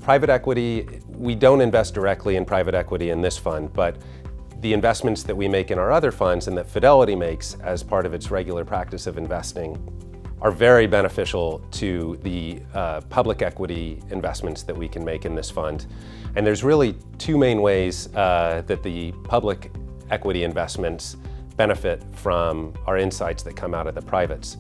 Private equity, we don't invest directly in private equity in this fund, but the investments that we make in our other funds and that Fidelity makes as part of its regular practice of investing are very beneficial to the public equity investments that we can make in this fund. And there's really two main ways that the public equity investments benefit from our insights that come out of the privates.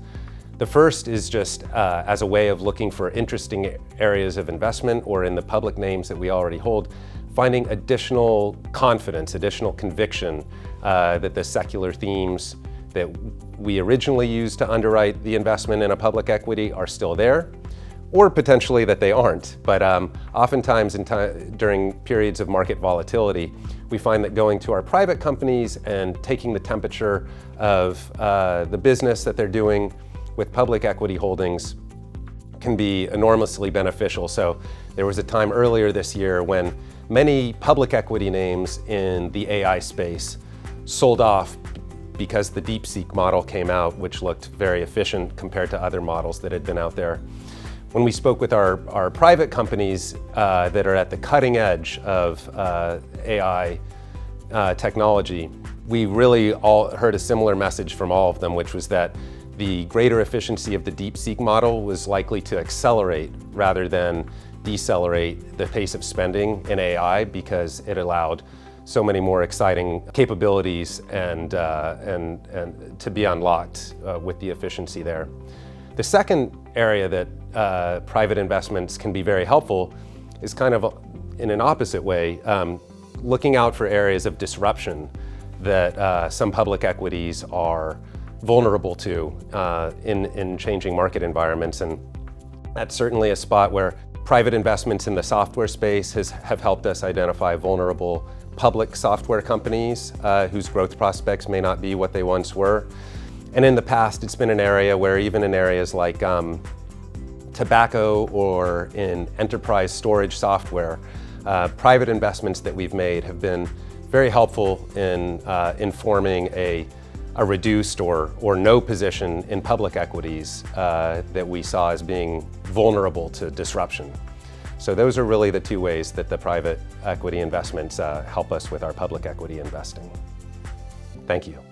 The first is just as a way of looking for interesting areas of investment or in the public names that we already hold, finding additional confidence, additional conviction that the secular themes that we originally used to underwrite the investment in a public equity are still there, or potentially that they aren't. But oftentimes during periods of market volatility, we find that going to our private companies and taking the temperature of the business that they're doing with public equity holdings can be enormously beneficial. So there was a time earlier this year when many public equity names in the AI space sold off because the DeepSeek model came out, which looked very efficient compared to other models that had been out there. When we spoke with our private companies that are at the cutting edge of AI technology, we really all heard a similar message from all of them, which was that the greater efficiency of the DeepSeek model was likely to accelerate rather than decelerate the pace of spending in AI because it allowed so many more exciting capabilities and to be unlocked with the efficiency there. The second area that private investments can be very helpful is kind of in an opposite way, looking out for areas of disruption that some public equities are vulnerable to in changing market environments. And that's certainly a spot where private investments in the software space have helped us identify vulnerable public software companies whose growth prospects may not be what they once were. And in the past, it's been an area where even in areas like tobacco or in enterprise storage software, private investments that we've made have been very helpful in informing a reduced or no position in public equities that we saw as being vulnerable to disruption. So those are really the two ways that the private equity investments help us with our public equity investing. Thank you.